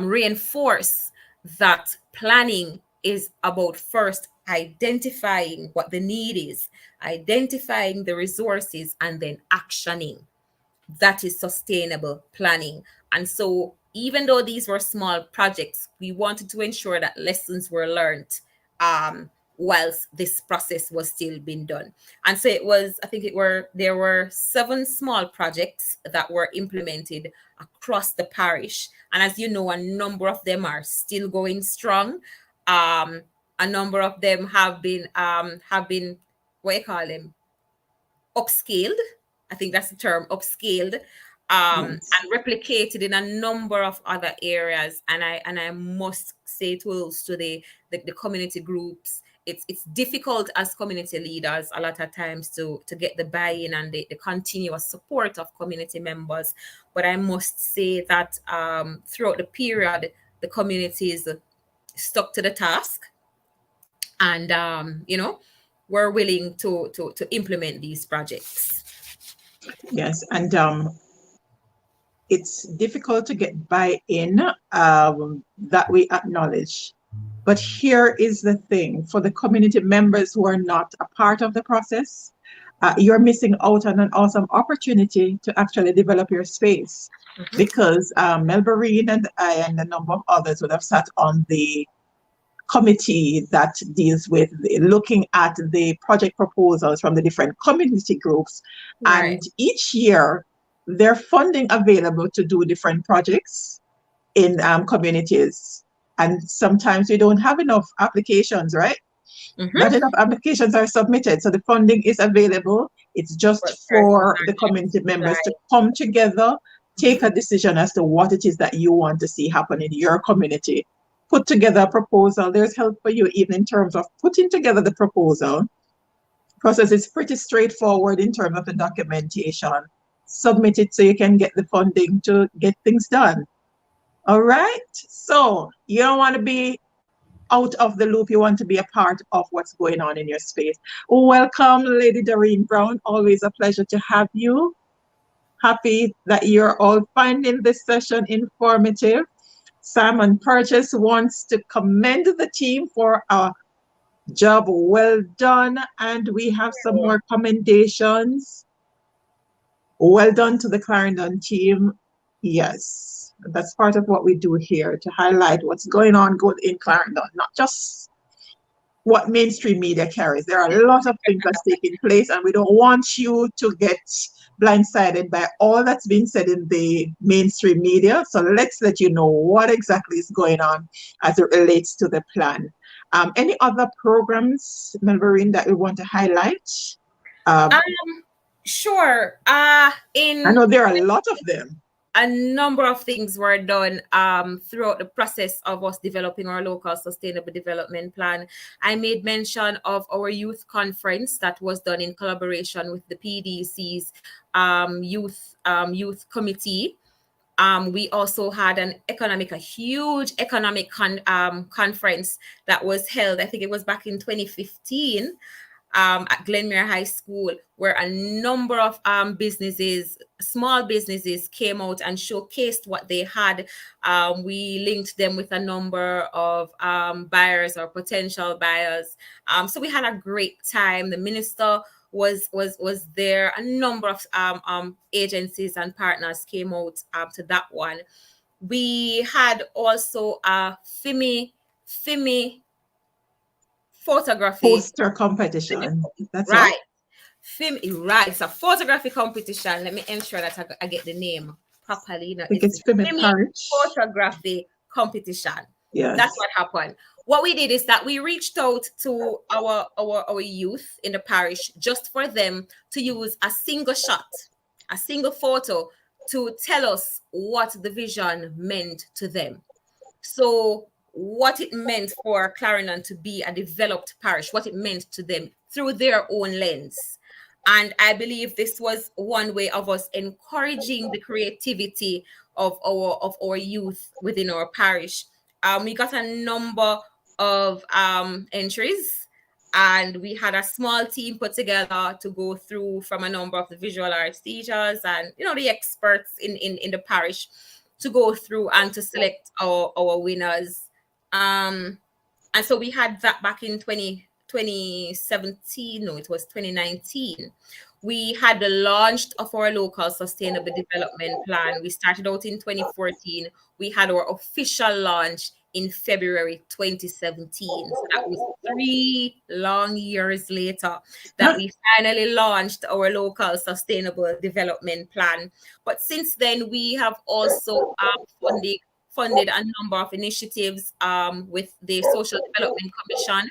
reinforce that planning is about first identifying what the need is, identifying the resources, and then actioning. That is sustainable planning. And so even though these were small projects, we wanted to ensure that lessons were learned whilst this process was still being done. And so there were 7 small projects that were implemented across the parish. And as you know, a number of them are still going strong. A number of them have been what you call them, upscaled. I think that's the term, upscaled, and replicated in a number of other areas. And I must say to the community groups, it's difficult as community leaders a lot of times to get the buy-in and the continuous support of community members. But I must say that throughout the period, the communities stuck to the task, and were willing to implement these projects. Yes, and it's difficult to get buy-in, that we acknowledge. But here is the thing, for the community members who are not a part of the process, you're missing out on an awesome opportunity to actually develop your space, because Melbourne and I and a number of others would have sat on the committee that deals with looking at the project proposals from the different community groups. Right. And each year, they're funding available to do different projects in communities. And sometimes we don't have enough applications, right? Not enough applications are submitted. So the funding is available. It's just for the community members to come together, take a decision as to what it is that you want to see happen in your community. Put together a proposal. There's help for you even in terms of putting together the proposal. Process is pretty straightforward in terms of the documentation. Submit it so you can get the funding to get things done. All right. So you don't want to be out of the loop. You want to be a part of what's going on in your space. Welcome, Lady Doreen Brown. Always a pleasure to have you. Happy that you're all finding this session informative. Simon Purchase wants to commend the team for a job well done. And we have some more commendations. Well done to the Clarendon team. Yes, that's part of what we do here, to highlight what's going on good in Clarendon, not just what mainstream media carries. There are a lot of things that's taking place, and we don't want you to get blindsided by all that's been said in the mainstream media. So let's let you know what exactly is going on as it relates to the plan. Any other programs, Melbourne, that we want to highlight? Sure. I know there are a lot of them. A number of things were done throughout the process of us developing our local sustainable development plan. I made mention of our youth conference that was done in collaboration with the PDC's youth committee. We also had a huge economic conference that was held, I think it was back in 2015, at Glenmere High School, where a number of businesses, small businesses, came out and showcased what they had. We linked them with a number of buyers or potential buyers. So we had a great time. The minister was there. A number of agencies and partners came out to that one. We had also a FIMI photography poster competition. That's right. Right. It's a photography competition. Let me ensure that I get the name properly. You know, I think it's photography competition. Yes. That's what happened. What we did is that we reached out to our youth in the parish just for them to use a single shot, a single photo, to tell us what the vision meant to them. So what it meant for Clarendon to be a developed parish, what it meant to them through their own lens. And I believe this was one way of us encouraging the creativity of our youth within our parish. We got a number of entries, and we had a small team put together to go through from a number of the visual arts teachers and the experts in the parish to go through and to select our winners. And so we had that back in 2017. No, it was 2019. We had the launch of our local sustainable development plan. We started out in 2014. We had our official launch in February 2017. So that was 3 long years later that we finally launched our local sustainable development plan. But since then, we have also funded a number of initiatives with the Social Development Commission.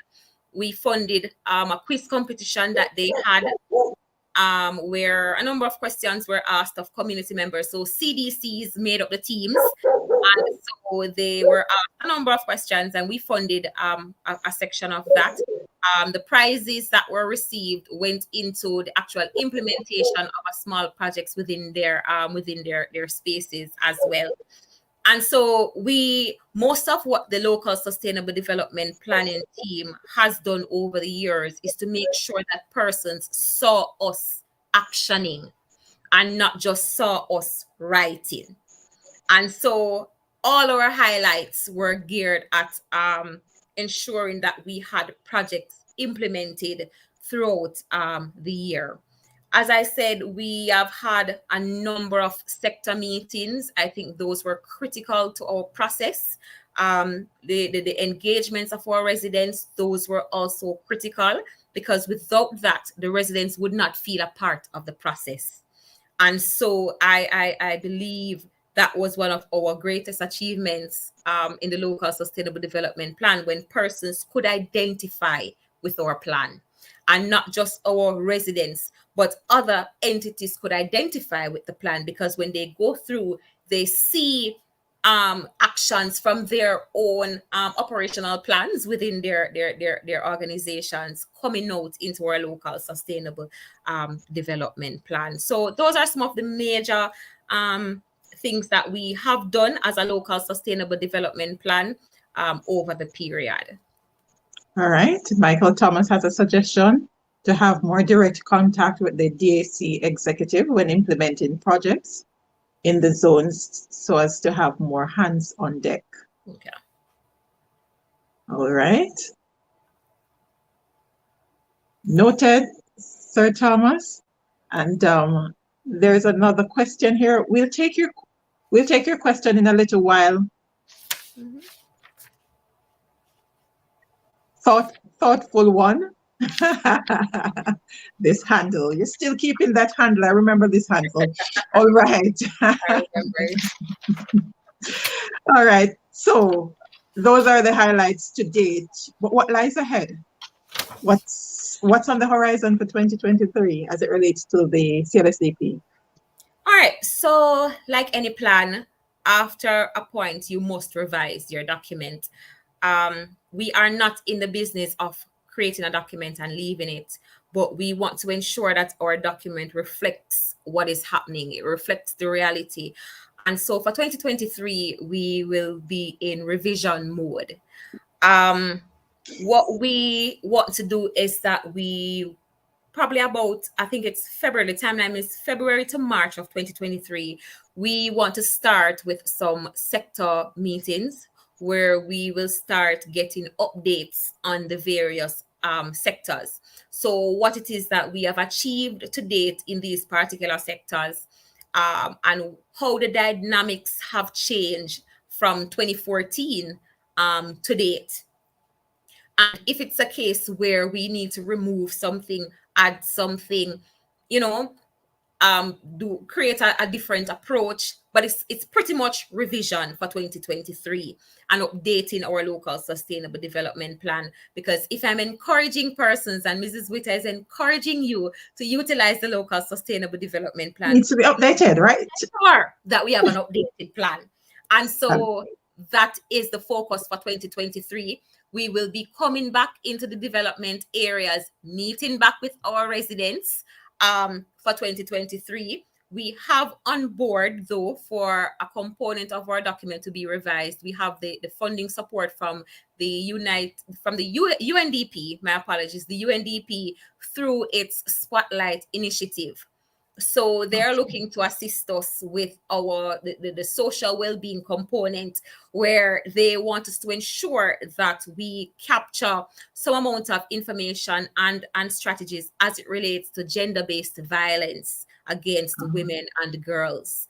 We funded a quiz competition that they had, where a number of questions were asked of community members. So CDCs made up the teams, and so they were asked a number of questions, and we funded a section of that. The prizes that were received went into the actual implementation of a small projects within their spaces as well. And so most of what the local sustainable development planning team has done over the years is to make sure that persons saw us actioning and not just saw us writing. And so all our highlights were geared at ensuring that we had projects implemented throughout the year. As I said, we have had a number of sector meetings. I think those were critical to our process. The engagements of our residents, those were also critical, because without that, the residents would not feel a part of the process. And so I believe that was one of our greatest achievements in the local sustainable development plan, when persons could identify with our plan, and not just our residents, but other entities could identify with the plan, because when they go through, they see actions from their own operational plans within their organizations coming out into our local sustainable development plan. So those are some of the major things that we have done as a local sustainable development plan over the period. All right. Michael Thomas has a suggestion to have more direct contact with the DAC executive when implementing projects in the zones, so as to have more hands on deck. Okay. All right. Noted, Sir Thomas. And there's another question here. We'll take your question in a little while. Mm-hmm. Thoughtful one. This handle. You're still keeping that handle. I remember this handle. All right. I remember it. All right. So those are the highlights to date. But what lies ahead? What's on the horizon for 2023 as it relates to the CLSDP? All right. So, like any plan, after a point, you must revise your document. We are not in the business of creating a document and leaving it, but we want to ensure that our document reflects what is happening. It reflects the reality. And so for 2023, we will be in revision mode. What we want to do is that we probably about, I think it's February, the timeline is February to March of 2023. We want to start with some sector meetings where we will start getting updates on the various sectors. So what it is that we have achieved to date in these particular sectors, and how the dynamics have changed from 2014 to date. And if it's a case where we need to remove something, add something, do create a different approach, but it's pretty much revision for 2023 and updating our local sustainable development plan. Because if I'm encouraging persons, and Mrs. Witter is encouraging you to utilize the local sustainable development plan, It needs to be updated, right? Sure, that we have an updated plan. And so that is the focus for 2023. We will be coming back into the development areas, meeting back with our residents for 2023. We have on board, though, for a component of our document to be revised, we have the funding support from the UNDP, my apologies, the UNDP, through its Spotlight initiative. So they're looking to assist us with the social well-being component, where they want us to ensure that we capture some amount of information and strategies as it relates to gender-based violence against women and girls.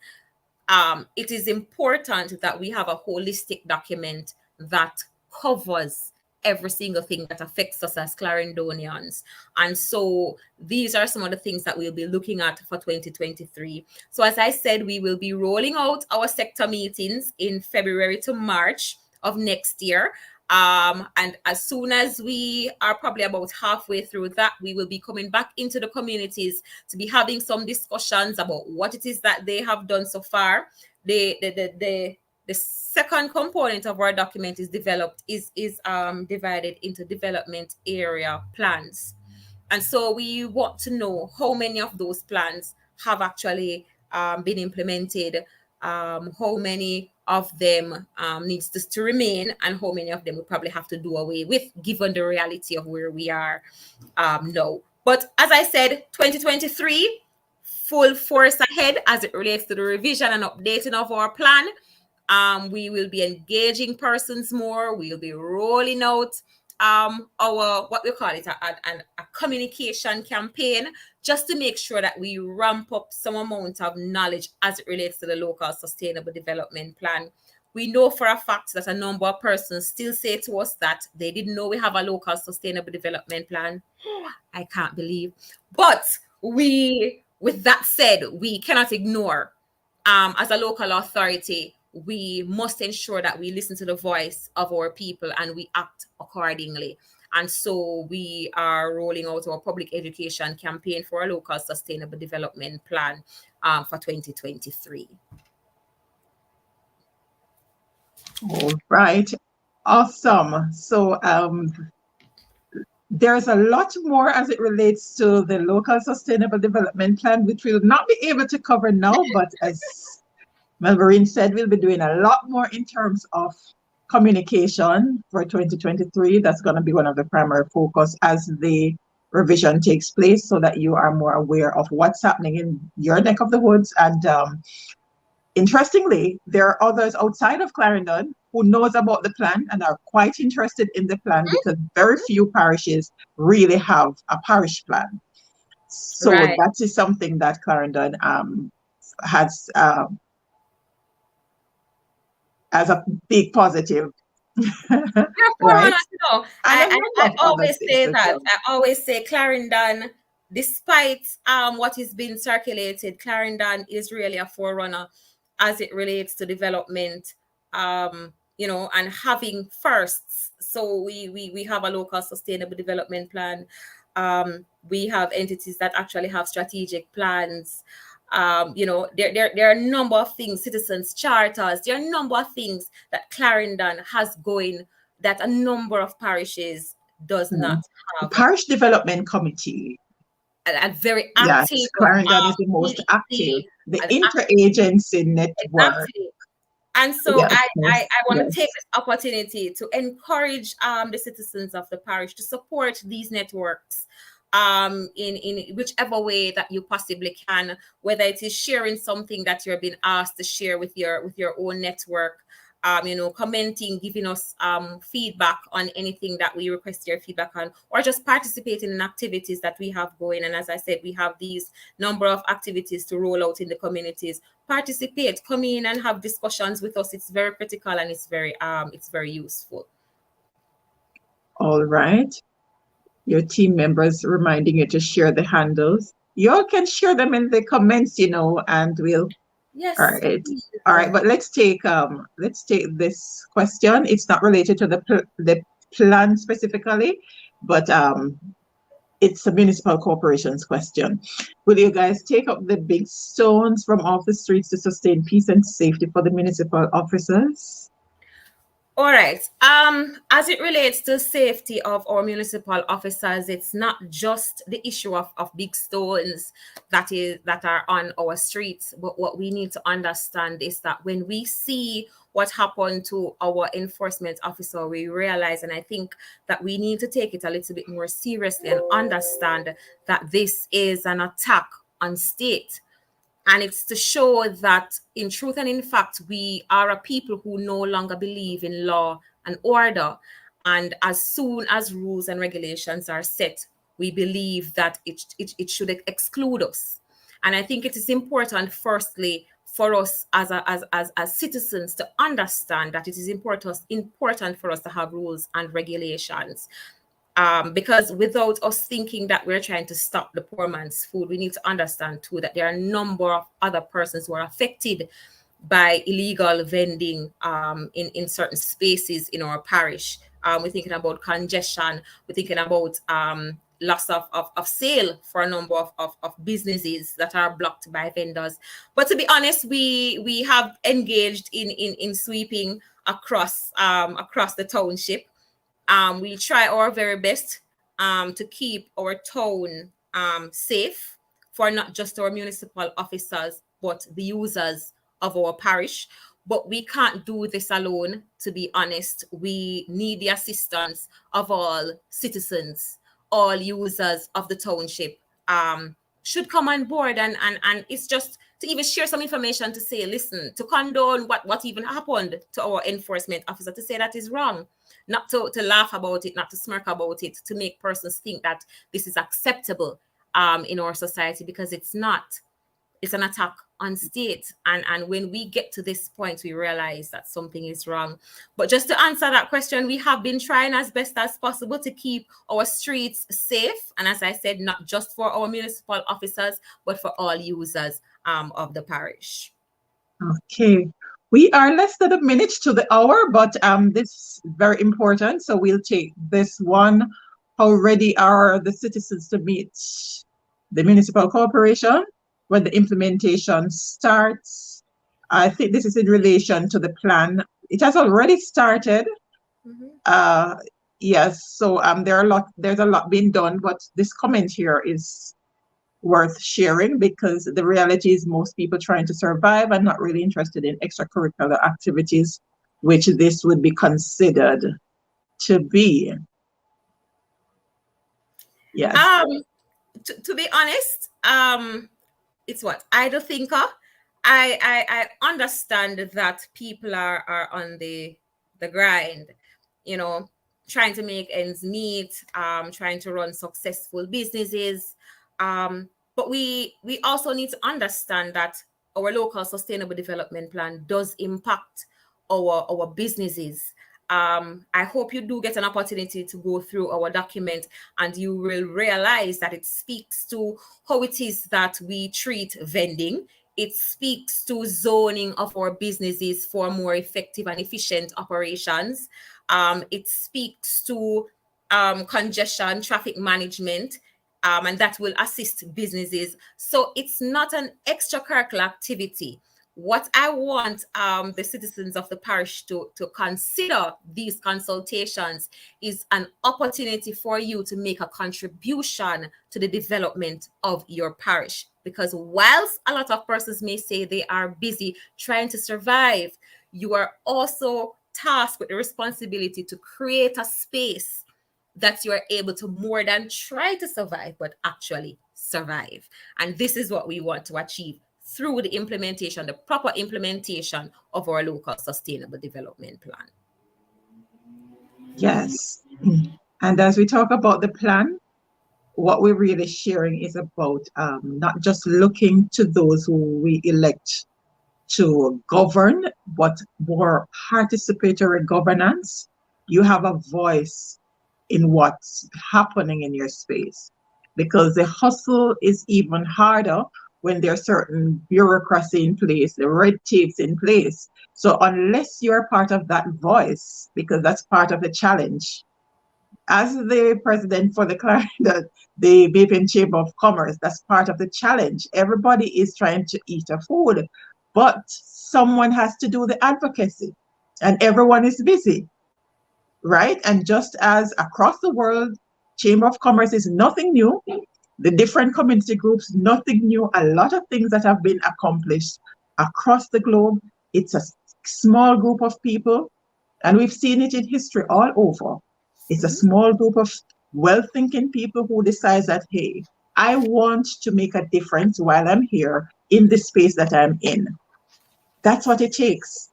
It is important that we have a holistic document that covers every single thing that affects us as Clarendonians. And so these are some of the things that we'll be looking at for 2023. So as I said, we will be rolling out our sector meetings in February to March of next year. And as soon as we are probably about halfway through that, we will be coming back into the communities to be having some discussions about what it is that they have done so far. The second component of our document is divided into development area plans. And so we want to know how many of those plans have actually been implemented, how many of them needs to remain, and how many of them we probably have to do away with, given the reality of where we are now. But as I said, 2023, full force ahead as it relates to the revision and updating of our plan. We will be engaging persons more. We'll be rolling out our, what we call it, a communication campaign, just to make sure that we ramp up some amount of knowledge as it relates to the local sustainable development plan. We know for a fact that a number of persons still say to us that they didn't know we have a local sustainable development plan. I can't believe. But with that said, we cannot ignore, as a local authority, we must ensure that we listen to the voice of our people and we act accordingly. And so we are rolling out our public education campaign for a local sustainable development plan for 2023. All right. Awesome. So there's a lot more as it relates to the local sustainable development plan, which we'll not be able to cover now, but as Melbourne said, we'll be doing a lot more in terms of communication for 2023. That's going to be one of the primary focus as the revision takes place, so that you are more aware of what's happening in your neck of the woods. And interestingly, there are others outside of Clarendon who knows about the plan and are quite interested in the plan, because very few parishes really have a parish plan. So Right. that is something that Clarendon has as a big positive. Right? I always say that. I always say Clarendon, despite what is being circulated, Clarendon is really a forerunner as it relates to development, and having firsts. So we have a local sustainable development plan. We have entities that actually have strategic plans. There are a number of things, citizens charters, there are a number of things that Clarendon has going that a number of parishes does not have. Parish Development Committee. And very active. Yes, Clarendon is the most active. The interagency network. Exactly. And so yes, I want to take this opportunity to encourage the citizens of the parish to support these networks in whichever way that you possibly can, whether it is sharing something that you're being asked to share with your own network, commenting, giving us feedback on anything that we request your feedback on, or just participating in activities that we have going. And as I said, we have these number of activities to roll out in the communities. Participate, come in and have discussions with us. It's very critical and it's very useful. All right. Your team members reminding you to share the handles. You all can share them in the comments, and we'll. Yes. All right. But let's take this question. It's not related to the plan specifically, but it's a municipal corporation's question. Will you guys take up the big stones from off the streets to sustain peace and safety for the municipal officers? All right. As it relates to safety of our municipal officers, it's not just the issue of big stones that are on our streets, but what we need to understand is that when we see what happened to our enforcement officer, we realize, and I think that we need to take it a little bit more seriously and understand that this is an attack on state. And it's to show that in truth and in fact, we are a people who no longer believe in law and order. And as soon as rules and regulations are set, we believe that it should exclude us. And I think it is important, firstly, for us as citizens to understand that it is important for us to have rules and regulations. Because without us thinking that we're trying to stop the poor man's food, we need to understand too that there are a number of other persons who are affected by illegal vending in certain spaces in our parish. We're thinking about congestion. We're thinking about loss of sale for a number of businesses that are blocked by vendors. But to be honest, we have engaged in sweeping across the township. We try our very best to keep our town safe for not just our municipal officers, but the users of our parish. But we can't do this alone, to be honest. We need the assistance of all citizens, all users of the township should come on board. And it's just to even share some information to say, listen, to condone what even happened to our enforcement officer, to say that is wrong, not to laugh about it, not to smirk about it, to make persons think that this is acceptable in our society, because it's not. It's an attack on state. And when we get to this point, we realize that something is wrong. But just to answer that question, we have been trying as best as possible to keep our streets safe. And as I said, not just for our municipal officers, but for all users of the parish. Okay. We are less than a minute to the hour, but this is very important. So we'll take this one. How ready are the citizens to meet the municipal corporation when the implementation starts? I think this is in relation to the plan. It has already started. Yes, so there's a lot being done, but this comment here is worth sharing, because the reality is most people trying to survive and not really interested in extracurricular activities, which this would be considered to be. Yes. To be honest, it's what idle thinker. I understand that people are on the grind, you know, trying to make ends meet, trying to run successful businesses. But we also need to understand that our local sustainable development plan does impact our businesses. I hope you do get an opportunity to go through our document, and you will realize that it speaks to how it is that we treat vending. It speaks to zoning of our businesses for more effective and efficient operations. It speaks to congestion, traffic management, and that will assist businesses. So it's not an extracurricular activity. What I want the citizens of the parish to consider these consultations is an opportunity for you to make a contribution to the development of your parish. Because whilst a lot of persons may say they are busy trying to survive, you are also tasked with the responsibility to create a space that you are able to more than try to survive, but actually survive. And this is what we want to achieve through the implementation, the proper implementation of our local sustainable development plan. Yes. And as we talk about the plan, what we're really sharing is about not just looking to those who we elect to govern, but more participatory governance. You have a voice in what's happening in your space, because the hustle is even harder when there's certain bureaucracy in place, the red tapes in place. So unless you're part of that voice, because that's part of the challenge, as the president for the Clarendon, the Melbourne Chamber of Commerce, that's part of the challenge. Everybody is trying to eat a food, but someone has to do the advocacy, and everyone is busy, right? And just as across the world, Chamber of Commerce is nothing new. The different community groups, nothing new. A lot of things that have been accomplished across the globe. It's a small group of people, and we've seen it in history all over. It's a small group of well-thinking people who decide that, hey, I want to make a difference while I'm here in the space that I'm in. That's what it takes,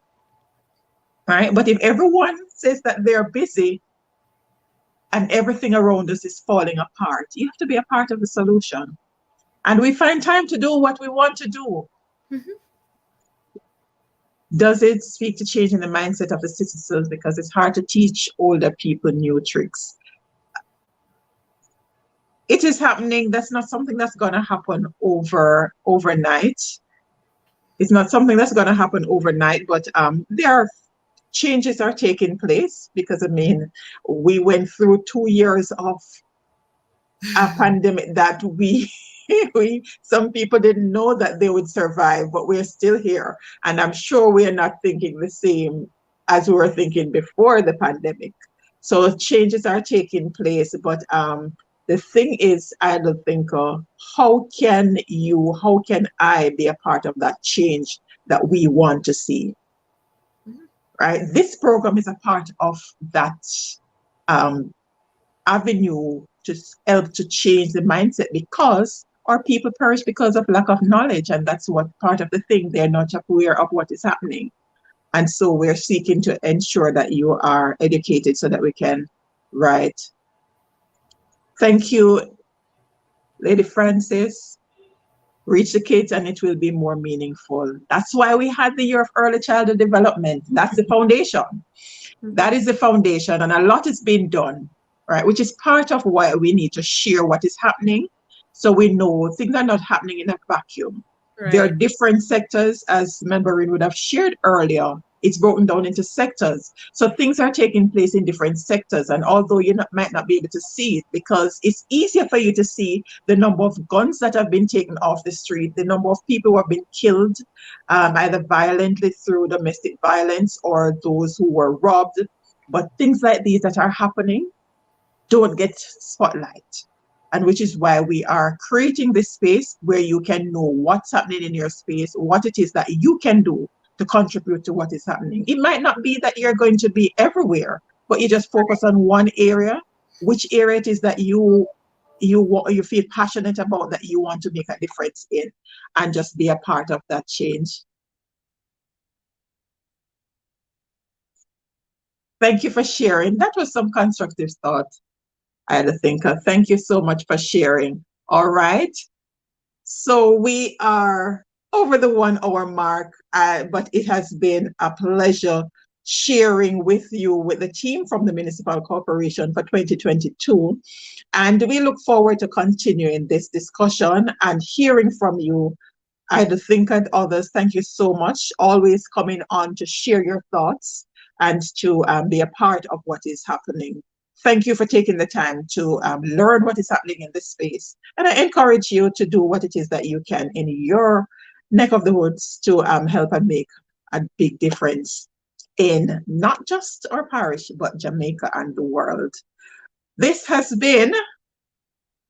right? But if everyone says that they're busy and everything around us is falling apart, you have to be a part of the solution. And we find time to do what we want to do. Does it speak to changing the mindset of the citizens? Because it's hard to teach older people new tricks. It is happening. That's not something that's going to happen overnight. It's not something that's going to happen overnight, but there are changes are taking place, because I mean, we went through 2 years of a pandemic that we some people didn't know that they would survive, but we're still here. And I'm sure we're not thinking the same as we were thinking before the pandemic. So changes are taking place, but the thing is, I don't think, how can I be a part of that change that we want to see? Right? This program is a part of that avenue to help to change the mindset, because or people perish because of lack of knowledge. And that's what part of the thing. They're not aware of what is happening. And so we're seeking to ensure that you are educated so that we can write. Thank you, Lady Francis. Reach the kids and it will be more meaningful. That's why we had the year of early childhood development. That's the foundation. That is the foundation, and a lot is being done, right? Which is part of why we need to share what is happening, so we know things are not happening in a vacuum. There are Right. different sectors, as Melbourne would have shared earlier. It's broken down into sectors. So things are taking place in different sectors. And although you might not be able to see it, because it's easier for you to see the number of guns that have been taken off the street, the number of people who have been killed, either violently through domestic violence or those who were robbed. But things like these that are happening don't get spotlight. And which is why we are creating this space where you can know what's happening in your space, what it is that you can do to contribute to what is happening. It might not be that you're going to be everywhere, but you just focus on one area, which area it is that you feel passionate about, that you want to make a difference in, and just be a part of that change. Thank you for sharing. That was some constructive thought, Ida Thinker. Thank you so much for sharing. All right. So we are over the 1 hour mark, but it has been a pleasure sharing with you, with the team from the Municipal Corporation for 2022. And we look forward to continuing this discussion and hearing from you, Ida Thinker and others. Thank you so much. Always coming on to share your thoughts and to be a part of what is happening. Thank you for taking the time to learn what is happening in this space. And I encourage you to do what it is that you can in your neck of the woods to help and make a big difference in not just our parish, but Jamaica and the world. This has been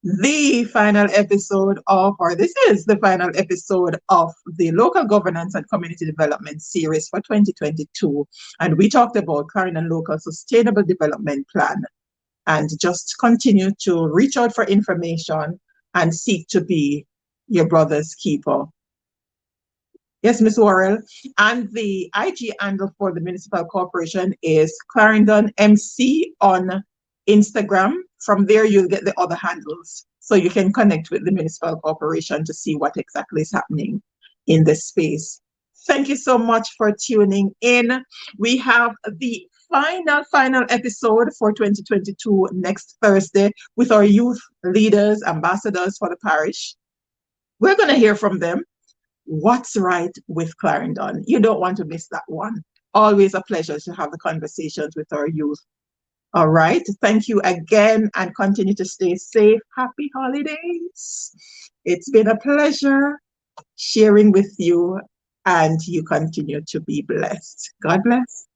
the final episode of, or this is the final episode of the Local Governance and Community Development Series for 2022. And we talked about Clarendon Local Sustainable Development Plan, and just continue to reach out for information and seek to be your brother's keeper. Yes, Ms. Worrell. And the IG handle for the Municipal Corporation is Clarendon MC on Instagram. From there, you'll get the other handles. So you can connect with the Municipal Corporation to see what exactly is happening in this space. Thank you so much for tuning in. We have the final episode for 2022 next Thursday with our youth leaders, ambassadors for the parish. We're going to hear from them. What's right with Clarendon? You don't want to miss that one. Always a pleasure to have the conversations with our youth. All right. Thank you again, and continue to stay safe. Happy holidays. It's been a pleasure sharing with you, and you continue to be blessed. God bless.